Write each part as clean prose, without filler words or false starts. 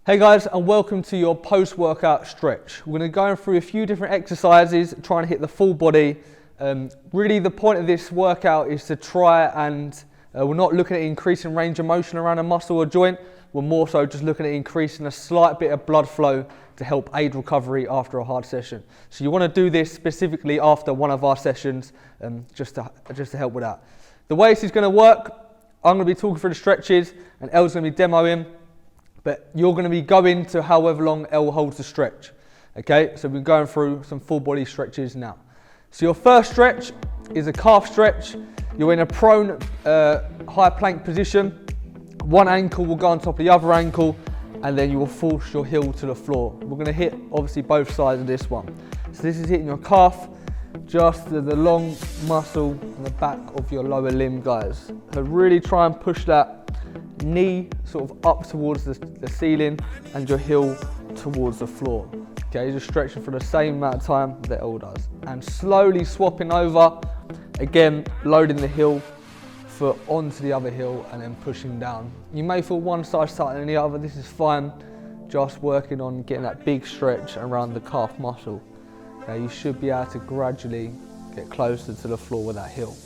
Hey guys, and welcome to your post-workout stretch. We're going to go through a few different exercises, trying to hit the full body. Really the point of this workout is to try and, we're not looking at increasing range of motion around a muscle or joint, we're more so just looking at increasing a slight bit of blood flow to help aid recovery after a hard session. So you want to do this specifically after one of our sessions, just to help with that. The way this is going to work, I'm going to be talking through the stretches and Elle's going to be demoing. But you're going to be going to however long Elle holds the stretch. Okay, so we're going through some full body stretches now. So your first stretch is a calf stretch. You're in a prone high plank position. One ankle will go on top of the other ankle and then you will force your heel to the floor. We're going to hit obviously both sides of this one. So this is hitting your calf, just the long muscle on the back of your lower limb, guys. So really try and push that knee sort of up towards the ceiling and your heel towards the floor. Okay, you're just stretching for the same amount of time that Elle does. And slowly swapping over, again, loading the heel foot onto the other heel and then pushing down. You may feel one side tighter than the other, this is fine. Just working on getting that big stretch around the calf muscle. Okay, you should be able to gradually get closer to the floor with that heel.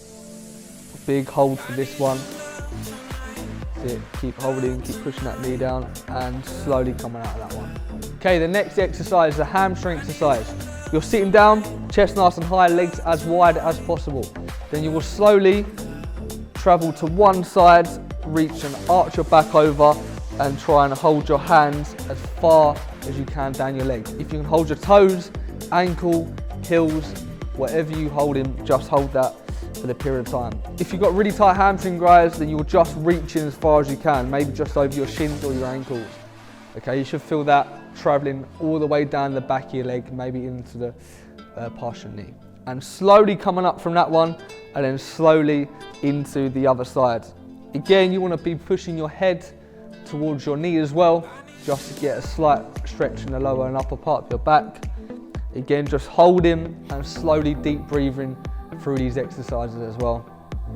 Big hold for this one. Keep holding, keep pushing that knee down and slowly coming out of that one. Okay, the next exercise is a hamstring exercise. You're sitting down, chest nice and high, legs as wide as possible. Then you will slowly travel to one side, reach and arch your back over and try and hold your hands as far as you can down your legs. If you can hold your toes, ankle, heels, whatever you hold in, just hold that for the period of time. If you've got really tight hamstring, guys, then you'll just reach in as far as you can, maybe just over your shins or your ankles. Okay, you should feel that traveling all the way down the back of your leg, maybe into the partial knee. And slowly coming up from that one, and then slowly into the other side. Again, you want to be pushing your head towards your knee as well, just to get a slight stretch in the lower and upper part of your back. Again, just holding and slowly deep breathing through these exercises as well.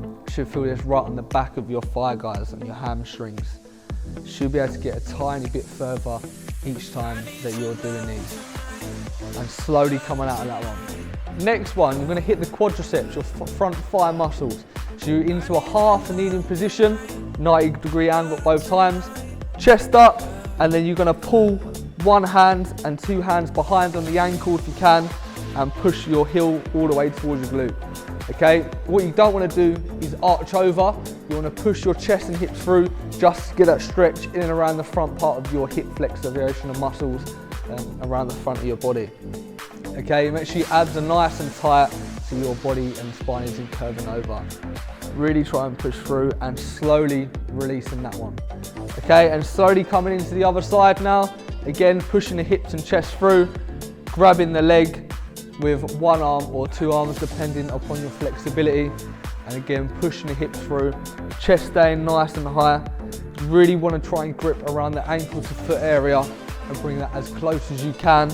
You should feel this right on the back of your thigh, guys, and your hamstrings. You should be able to get a tiny bit further each time that you're doing these. And slowly coming out of that one. Next one, we're going to hit the quadriceps, your front thigh muscles. So you're into a half kneeling position, 90-degree angle at both times. Chest up, and then you're going to pull one hand and two hands behind on the ankle if you can, and push your heel all the way towards your glute. Okay, what you don't want to do is arch over. You want to push your chest and hips through just to get that stretch in and around the front part of your hip flexor variation of muscles around the front of your body. Okay, make sure your abs are nice and tight so your body and spine isn't curving over. Really try and push through and slowly releasing that one. Okay, and slowly coming into the other side now. Again, pushing the hips and chest through, grabbing the leg with one arm or two arms depending upon your flexibility, and again pushing the hips through, chest staying nice and high. You really want to try and grip around the ankle to foot area and bring that as close as you can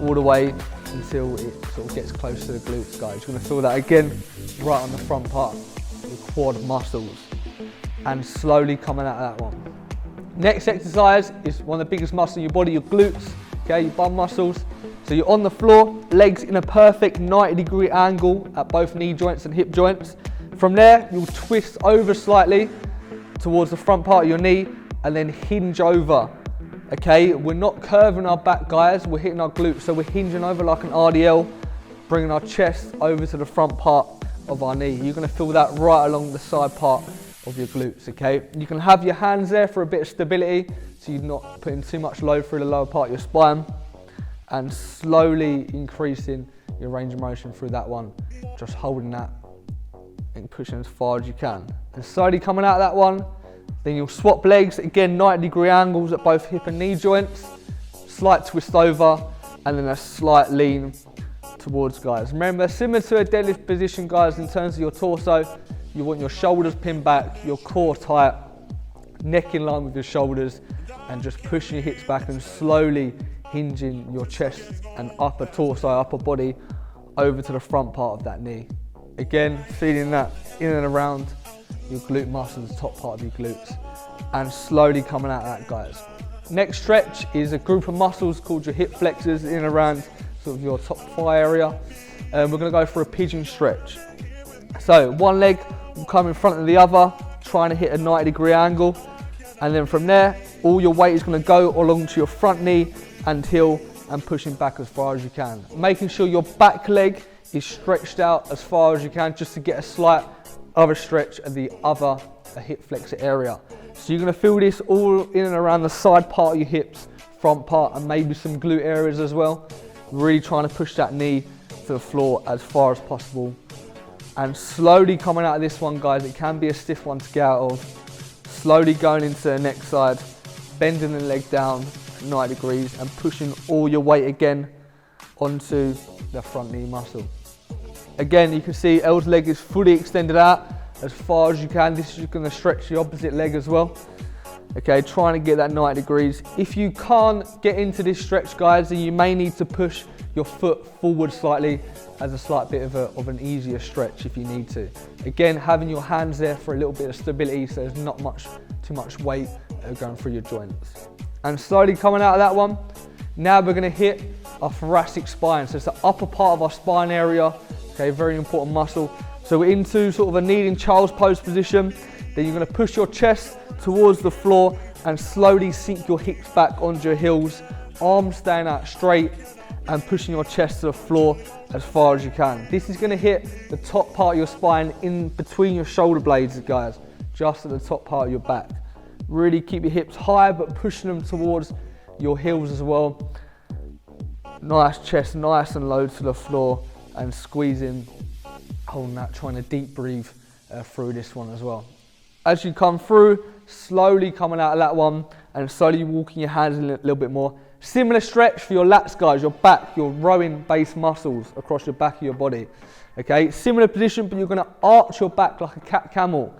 all the way until it sort of gets close to the glutes, guys. You're going to feel that again right on the front part, your quad muscles, and slowly coming out of that one. Next exercise is one of the biggest muscles in your body, your glutes, okay, your bum muscles. So you're on the floor, legs in a perfect 90-degree angle at both knee joints and hip joints. From there, you'll twist over slightly towards the front part of your knee and then hinge over. Okay, we're not curving our back, guys, we're hitting our glutes. So we're hinging over like an RDL, bringing our chest over to the front part of our knee. You're gonna feel that right along the side part of your glutes, okay? You can have your hands there for a bit of stability, so you're not putting too much load through the lower part of your spine. And slowly increasing your range of motion through that one. Just holding that and pushing as far as you can. And slowly coming out of that one, then you'll swap legs, again 90-degree angles at both hip and knee joints, slight twist over, and then a slight lean towards, guys. Remember, similar to a deadlift position, guys, in terms of your torso, you want your shoulders pinned back, your core tight, neck in line with your shoulders, and just pushing your hips back and slowly hinging your chest and upper torso, upper body over to the front part of that knee. Again, feeling that in and around your glute muscles, top part of your glutes, and slowly coming out of that, guys. Next stretch is a group of muscles called your hip flexors in and around sort of your top thigh area. We're going to go for a pigeon stretch. So one leg will come in front of the other, trying to hit a 90-degree angle. And then from there, all your weight is going to go along to your front knee and heel and pushing back as far as you can. Making sure your back leg is stretched out as far as you can, just to get a slight other stretch at the other hip flexor area. So you're going to feel this all in and around the side part of your hips, front part, and maybe some glute areas as well. Really trying to push that knee to the floor as far as possible. And slowly coming out of this one, guys, it can be a stiff one to get out of. Slowly going into the next side, bending the leg down 90 degrees and pushing all your weight again onto the front knee muscle. Again, you can see Elle's leg is fully extended out as far as you can. This is going to stretch the opposite leg as well. Okay, trying to get that 90 degrees. If you can't get into this stretch, guys, then you may need to push your foot forward slightly as a slight bit of an easier stretch if you need to. Again, having your hands there for a little bit of stability, so there's not too much weight going through your joints. And slowly coming out of that one, now we're going to hit our thoracic spine. So it's the upper part of our spine area. Okay, very important muscle. So we're into sort of a kneeling child's pose position. Then you're going to push your chest towards the floor and slowly sink your hips back onto your heels, arms staying out straight and pushing your chest to the floor as far as you can. This is going to hit the top part of your spine in between your shoulder blades, guys, just at the top part of your back. Really keep your hips high, but pushing them towards your heels as well. Nice chest, nice and low to the floor, and squeezing, holding that, trying to deep breathe through this one as well. As you come through, slowly coming out of that one and slowly walking your hands in a little bit more. Similar stretch for your lats, guys, your back, your rowing base muscles across your back of your body. Okay, similar position, but you're going to arch your back like a cat camel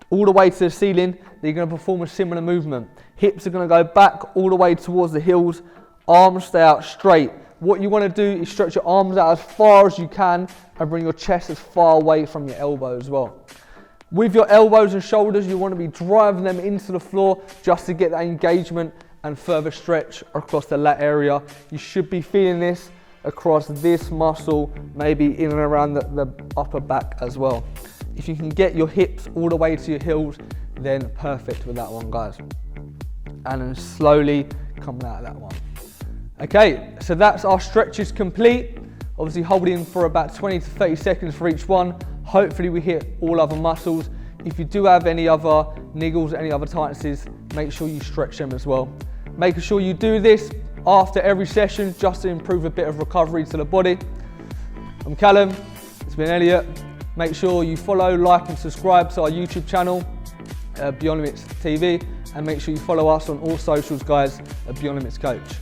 all the way to the ceiling. Then you're going to perform a similar movement. Hips are going to go back all the way towards the heels, arms stay out straight. What you want to do is stretch your arms out as far as you can and bring your chest as far away from your elbow as well. With your elbows and shoulders, you want to be driving them into the floor just to get that engagement and further stretch across the lat area. You should be feeling this across this muscle, maybe in and around the upper back as well. If you can get your hips all the way to your heels, then perfect with that one, guys. And then slowly coming out of that one. Okay, so that's our stretches complete. Obviously holding for about 20 to 30 seconds for each one. Hopefully we hit all other muscles. If you do have any other niggles, any other tightnesses, make sure you stretch them as well. Making sure you do this after every session just to improve a bit of recovery to the body. I'm Callum, it's been Elliot. Make sure you follow, like and subscribe to our YouTube channel, Beyond Limits TV, and make sure you follow us on all socials, guys, at Beyond Limits Coach.